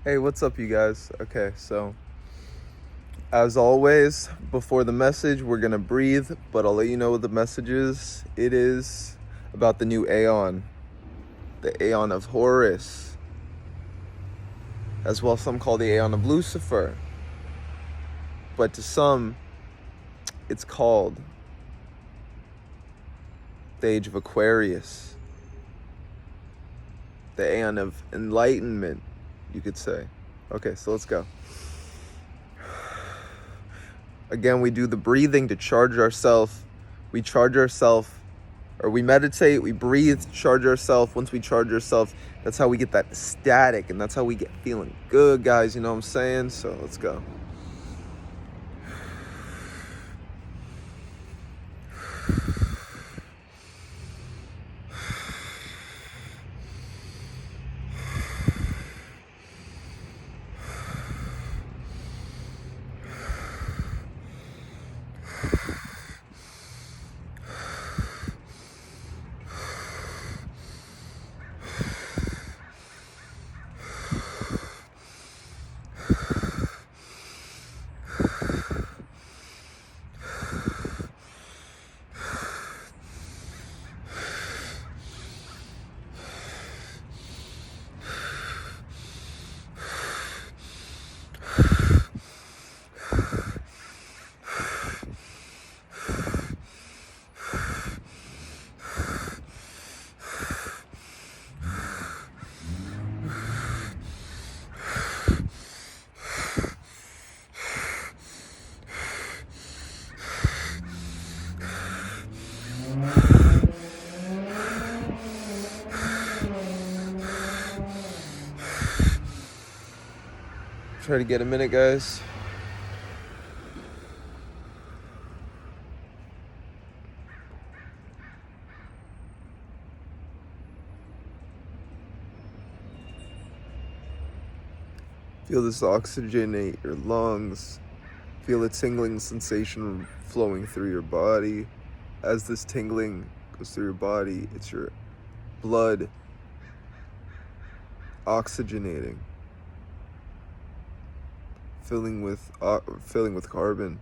Hey, what's up, you guys? Okay, so as always, before the message, we're gonna breathe, but I'll let you know what the message is. It is about the new Aeon, the Aeon of Horus, as well some call the Aeon of Lucifer, but to some, it's called the Age of Aquarius, the Aeon of Enlightenment, you could say. Okay, so let's go. Again, we do the breathing to charge ourselves. We charge ourselves, or we meditate, we breathe to charge ourselves. Once we charge ourselves, that's how we get that static, and that's how we get feeling good, guys. You know what I'm saying? So let's go. Try to get a minute, guys. Feel this oxygenate your lungs. Feel a tingling sensation flowing through your body. As this tingling goes through your body, it's your blood oxygenating, filling with carbon.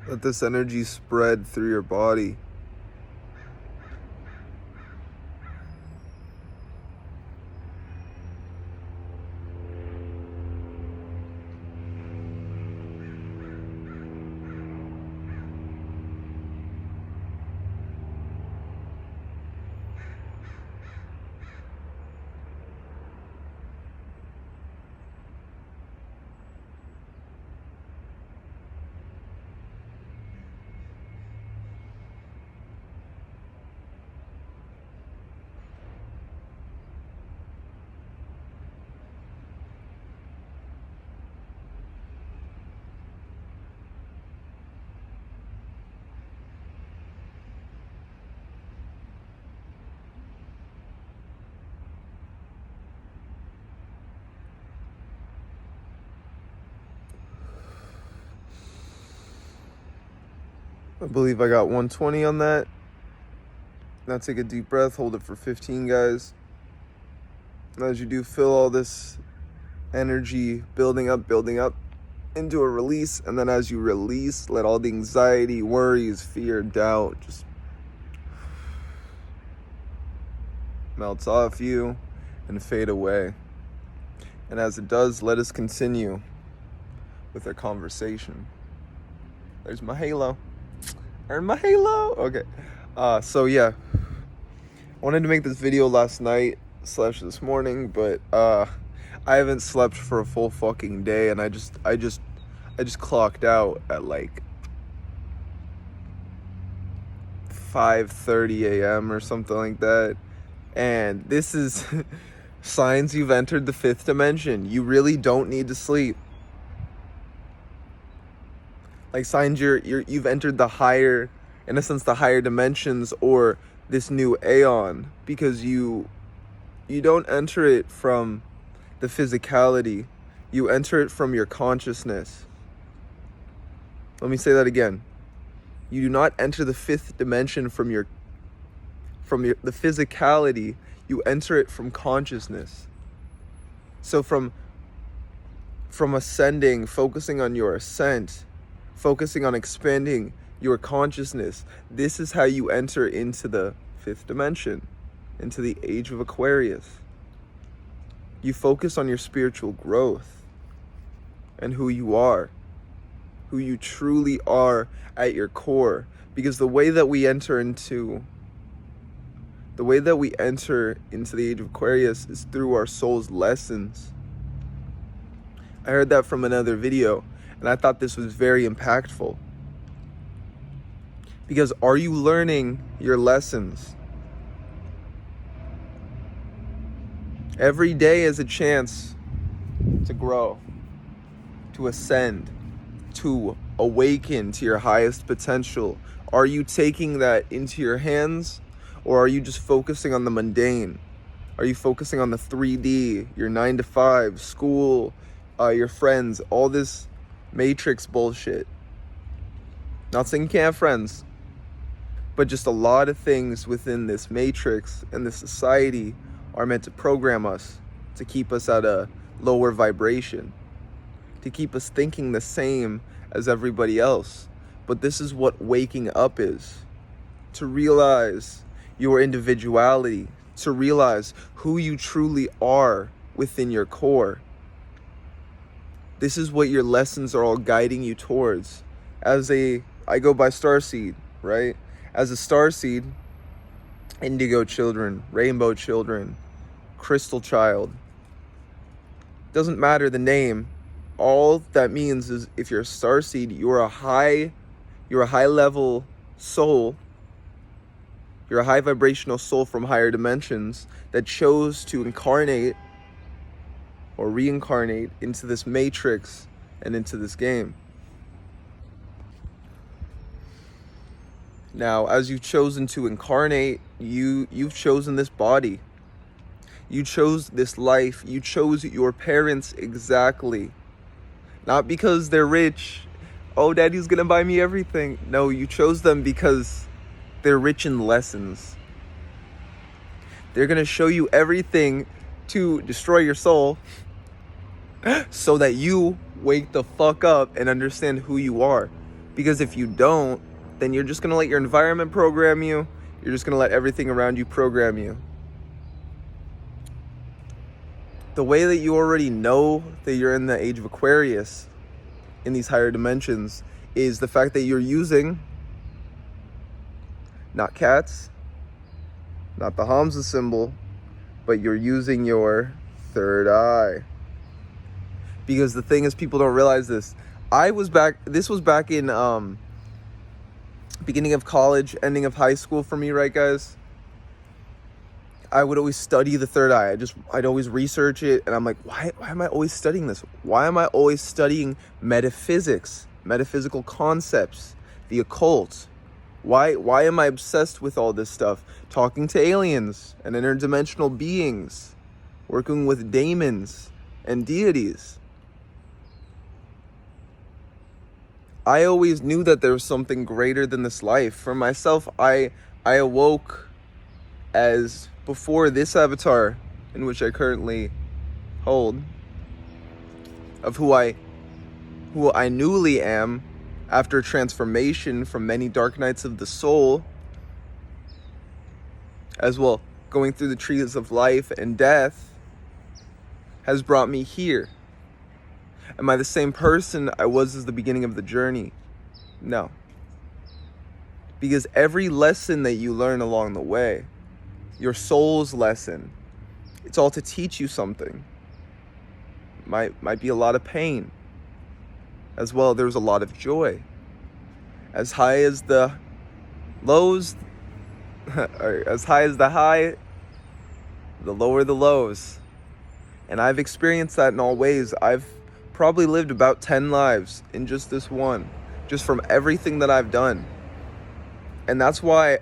Let this energy spread through your body. I believe I got 120 on that. Now take a deep breath, hold it for 15, guys. And as you do, feel all this energy building up into a release. And then as you release, let all the anxiety, worries, fear, doubt just melts off you and fade away. And as it does, let us continue with our conversation. There's my halo. Earn my halo. Okay. So yeah, I wanted to make this video last night / this morning, but I haven't slept for a full fucking day, and I just clocked out at like 5:30 a.m. or something like that. And this is signs you've entered the 5th dimension. You really don't need to sleep. Like signs you've entered the higher, in a sense, the higher dimensions, or this new Aeon, because you don't enter it from the physicality. You enter it from your consciousness. Let me say that again. You do not enter the fifth dimension from the physicality. You enter it from consciousness. So from ascending, focusing on your ascent, focusing on expanding your consciousness, this is how you enter into the fifth dimension, into the Age of Aquarius. You focus on your spiritual growth and who you are, who you truly are at your core. Because the way that we enter into the Age of Aquarius is through our soul's lessons. I heard that from another video, and I thought this was very impactful. Because are you learning your lessons? Every day is a chance to grow, to ascend, to awaken to your highest potential. Are you taking that into your hands, or are you just focusing on the mundane? Are you focusing on the 3D, your 9 to 5, school, your friends, all this matrix bullshit? Not saying you can't have friends, but just a lot of things within this matrix and this society are meant to program us, to keep us at a lower vibration, to keep us thinking the same as everybody else. But this is what waking up is. To realize your individuality, to realize who you truly are within your core. This is what your lessons are all guiding you towards. I go by starseed, right? As a starseed, indigo children, rainbow children, crystal child. Doesn't matter the name. All that means is if you're a starseed, you're a high level soul. You're a high vibrational soul from higher dimensions that chose to incarnate or reincarnate into this matrix and into this game. Now, as you've chosen to incarnate, you've chosen this body. You chose this life. You chose your parents exactly. Not because they're rich. Oh, daddy's gonna buy me everything. No, you chose them because they're rich in lessons. They're gonna show you everything to destroy your soul so that you wake the fuck up and understand who you are. Because if you don't, then you're just gonna let your environment program you. You're just gonna let everything around you program you. The way that you already know that you're in the Age of Aquarius, in these higher dimensions, is the fact that you're using not cats, not the Hamza symbol, but you're using your third eye. Because the thing is, people don't realize this. This was back in beginning of college, ending of high school for me, right, guys? I would always study the third eye. I'd always research it, and I'm like, why am I always studying this? Why am I always studying metaphysics, metaphysical concepts, the occult? Why am I obsessed with all this stuff? Talking to aliens and interdimensional beings, working with daemons and deities. I always knew that there was something greater than this life. For myself, I awoke as before this avatar, in which I currently hold, of who I newly am after transformation from many dark nights of the soul, as well going through the trees of life and death, has brought me here. Am I the same person I was as the beginning of the journey? No. Because every lesson that you learn along the way, your soul's lesson, it's all to teach you something. Might be a lot of pain. As well, there's a lot of joy. As high as the lows, or as high as the high, the lower the lows. And I've experienced that in all ways. I've probably lived about 10 lives in just this one, just from everything that I've done. And that's why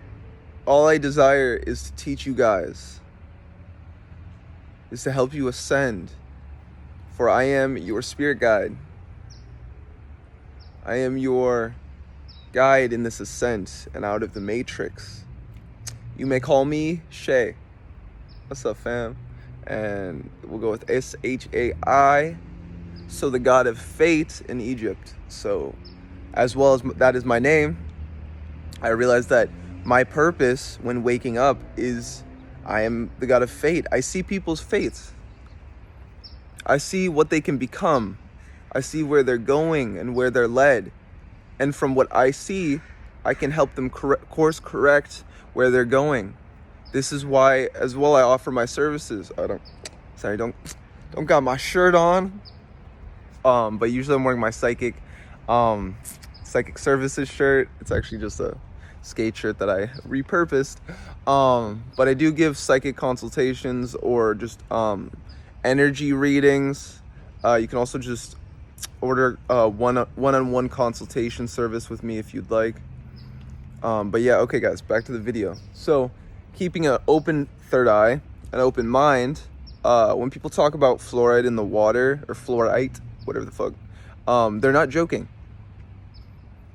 all I desire is to teach you guys, is to help you ascend. For I am your spirit guide. I am your guide in this ascent and out of the matrix. You may call me Shay. What's up, fam? And we'll go with Shai. So the god of fate in Egypt. So as well as that is my name, I realized that my purpose when waking up is I am the god of fate. I see people's fates. I see what they can become. I see where they're going and where they're led. And from what I see, I can help them course correct where they're going. This is why, as well, I offer my services. Don't got my shirt on. But usually I'm wearing my psychic services shirt. It's actually just a skate shirt that I repurposed. But I do give psychic consultations or just energy readings. You can also just order one-on-one consultation service with me if you'd like. But yeah, okay guys, back to the video. So keeping an open third eye, an open mind, when people talk about fluoride in the water, or fluorite, whatever the fuck, they're not joking.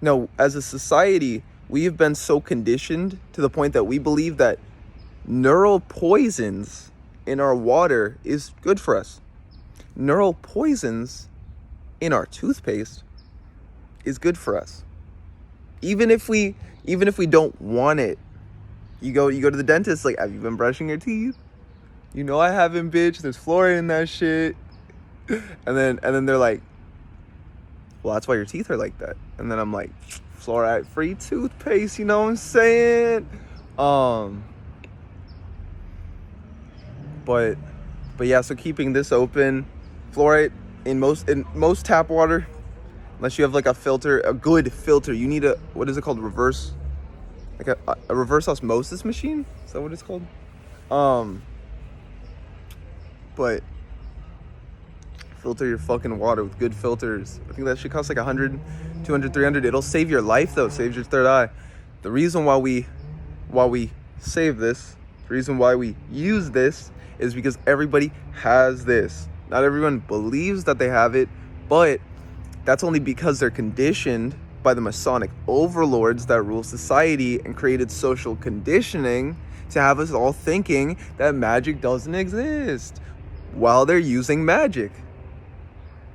No, as a society, we have been so conditioned to the point that we believe that neural poisons in our water is good for us. Neural poisons in our toothpaste is good for us. Even if we don't want it. You go to the dentist, like, have you been brushing your teeth? You know I haven't, bitch. There's fluoride in that shit. And then they're like, well, that's why your teeth are like that. And then I'm like, fluoride free toothpaste, you know what I'm saying? But yeah, so keeping this open, fluoride in most tap water, unless you have like a filter, a good filter, you need a, what is it called, reverse, like a reverse osmosis machine? Is that what it's called? But filter your fucking water with good filters. I think that shit costs like 100, 200, 300. It'll save your life though, saves your third eye. The reason why we save this, the reason why we use this is because everybody has this. Not everyone believes that they have it, but that's only because they're conditioned by the Masonic overlords that rule society and created social conditioning to have us all thinking that magic doesn't exist while they're using magic.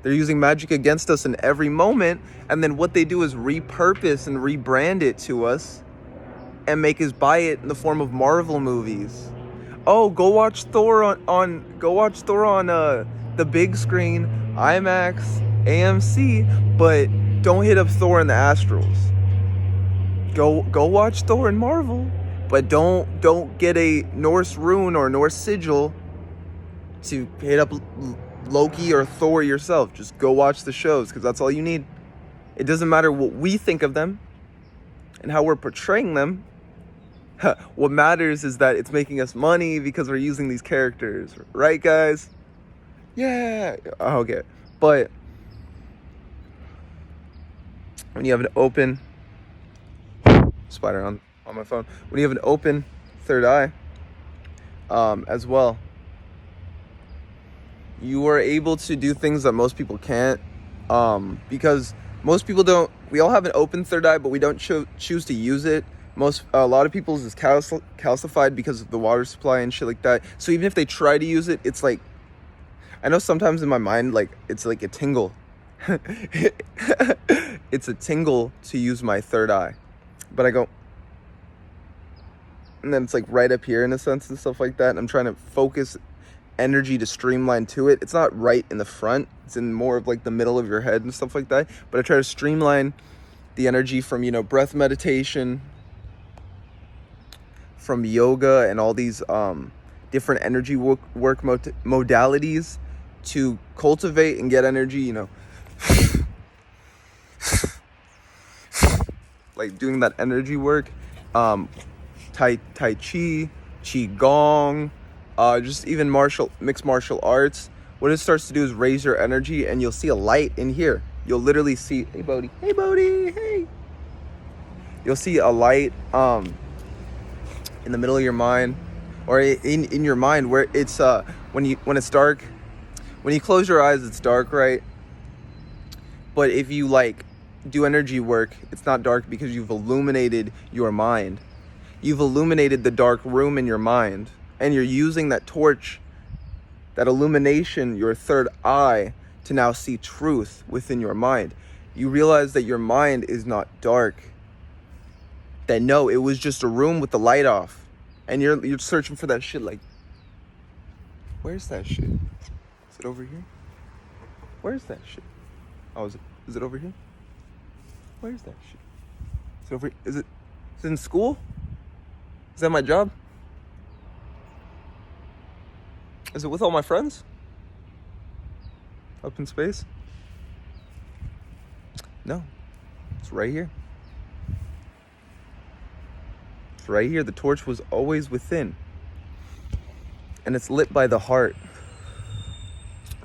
They're using magic against us in every moment, and then what they do is repurpose and rebrand it to us and make us buy it in the form of Marvel movies. Oh, go watch Thor on the big screen, IMAX, AMC, but don't hit up Thor in the Astrals. Go watch Thor in Marvel, but don't get a Norse rune or Norse sigil to hit up Loki or Thor yourself. Just go watch the shows, because that's all you need. It doesn't matter what we think of them and how we're portraying them. What matters is that it's making us money because we're using these characters, right guys? Yeah. Okay. But when you have an open spider on my phone, when you have an open third eye, as well, you are able to do things that most people can't, because most people don't. We all have an open third eye, but we don't choose to use it. A lot of people's is calcified because of the water supply and shit like that. So even if they try to use it, it's like, I know sometimes in my mind, like, it's like a tingle. It's a tingle to use my third eye. But I go, and then it's like right up here in a sense and stuff like that. And I'm trying to focus energy to streamline to it. It's not right in the front. It's in more of like the middle of your head and stuff like that. But I try to streamline the energy from, breath meditation, from yoga and all these different energy work modalities to cultivate and get energy, like doing that energy work, tai chi, qigong, just even mixed martial arts. What it starts to do is raise your energy, and you'll see a light in here. You'll literally see, hey Bodhi, hey. You'll see a light in the middle of your mind, or in your mind, where it's when it's dark. When you close your eyes, it's dark, right? But if you like do energy work, it's not dark because you've illuminated your mind. You've illuminated the dark room in your mind, and you're using that torch, that illumination, your third eye, to now see truth within your mind. You realize that your mind is not dark. That no, it was just a room with the light off. And you're searching for that shit like, where's that shit? Is it over here? Where's that shit? Oh, is it over here? Where's that shit? Is it over here? Is it in school? Is that my job? Is it with all my friends? Up in space? No. It's right here. It's right here. The torch was always within. And it's lit by the heart.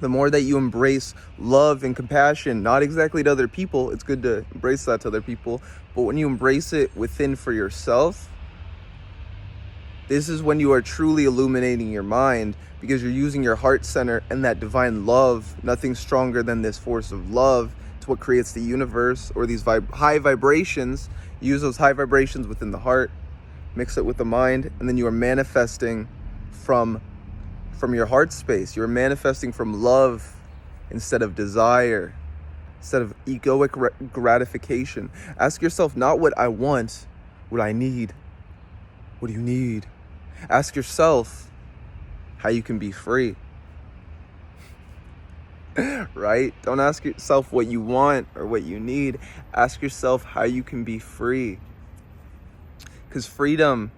The more that you embrace love and compassion, not exactly to other people, it's good to embrace that to other people, but when you embrace it within for yourself, this is when you are truly illuminating your mind, because you're using your heart center and that divine love, nothing stronger than this force of love. It's what creates the universe, or these high vibrations. Use those high vibrations within the heart, mix it with the mind, and then you are manifesting from your heart space. You're manifesting from love instead of desire, instead of egoic gratification. Ask yourself not what I want, what I need. What do you need? Ask yourself how you can be free. Right? Don't ask yourself what you want or what you need. Ask yourself how you can be free. Because freedom,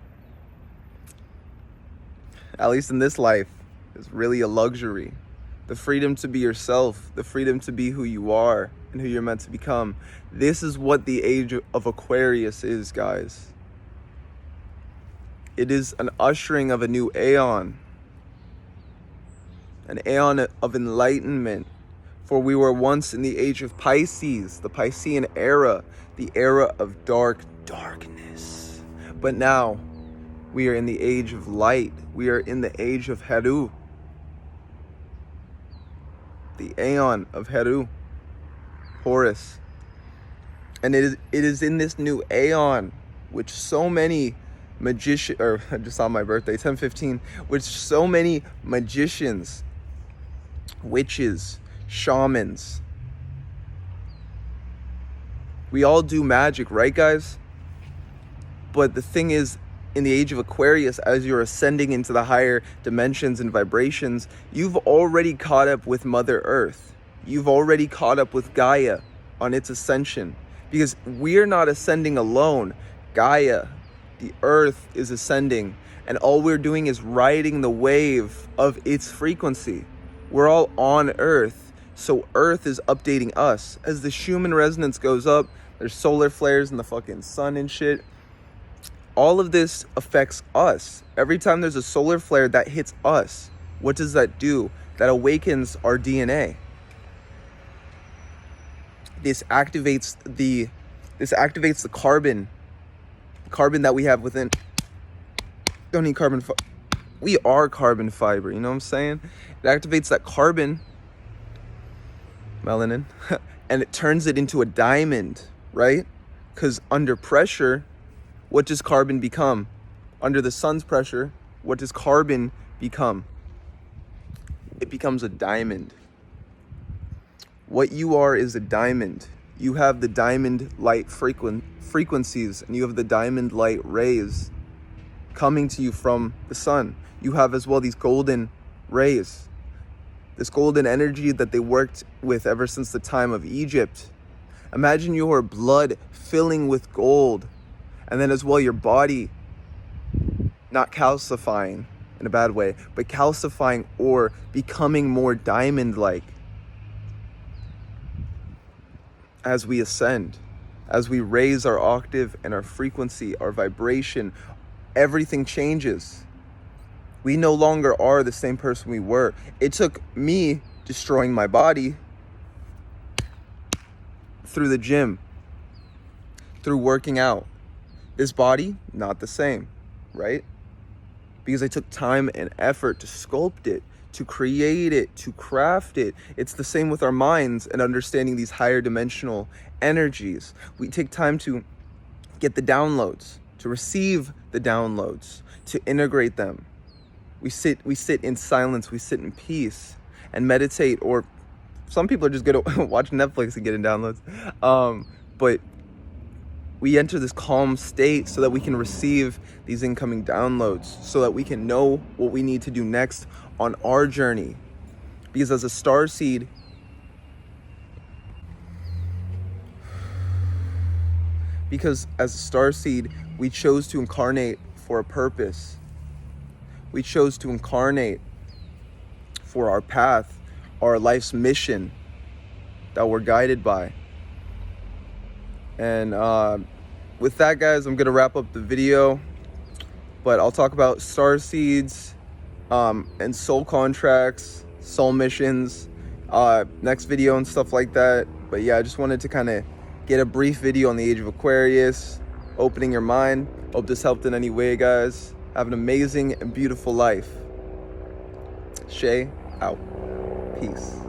at least in this life, is really a luxury. The freedom to be yourself, the freedom to be who you are and who you're meant to become. This is what the Age of Aquarius is, guys. It is an ushering of a new aeon. An aeon of enlightenment. For we were once in the age of Pisces, the Piscean era, the era of darkness. But now, we are in the age of light. We are in the age of Heru. The aeon of Heru. Horus. And it is in this new aeon which so many magicians, or just on my birthday, 10/15, which so many magicians, witches, shamans, we all do magic, right, guys? But the thing is, in the Age of Aquarius, as you're ascending into the higher dimensions and vibrations, you've already caught up with Mother Earth. You've already caught up with Gaia on its ascension. Because we're not ascending alone. Gaia, the Earth, is ascending. And all we're doing is riding the wave of its frequency. We're all on Earth. So Earth is updating us. As the Schumann resonance goes up, there's solar flares in the fucking sun and shit. All of this affects us. Every time there's a solar flare that hits us, what does that do? That awakens our DNA. This activates the carbon that we have within. Don't need carbon. We are carbon fiber. You know what I'm saying? It activates that carbon, melanin, and it turns it into a diamond, right? Because under pressure, what does carbon become? Under the sun's pressure, what does carbon become? It becomes a diamond. What you are is a diamond. You have the diamond light frequencies, and you have the diamond light rays coming to you from the sun. You have as well these golden rays, this golden energy that they worked with ever since the time of Egypt. Imagine your blood filling with gold, and then as well your body not calcifying in a bad way, but calcifying or becoming more diamond-like as we ascend, as we raise our octave and our frequency, our vibration. Everything changes. We no longer are the same person we were. It took me destroying my body through the gym, through working out. This body, not the same, right? Because I took time and effort to sculpt it, to create it, to craft it. It's the same with our minds and understanding these higher dimensional energies. We take time to get the downloads, to receive the downloads, to integrate them. We sit in silence, we sit in peace and meditate, or some people are just gonna watch Netflix and get in downloads. But we enter this calm state so that we can receive these incoming downloads, so that we can know what we need to do next on our journey. Because as a starseed, we chose to incarnate for a purpose. We chose to incarnate for our path, our life's mission that we're guided by. And with that, guys, I'm gonna wrap up the video, but I'll talk about star seeds and soul contracts, soul missions, next video and stuff like that. But yeah, I just wanted to kind of get a brief video on the Age of Aquarius, opening your mind. Hope this helped in any way, guys. Have an amazing and beautiful life. Shay out. Peace.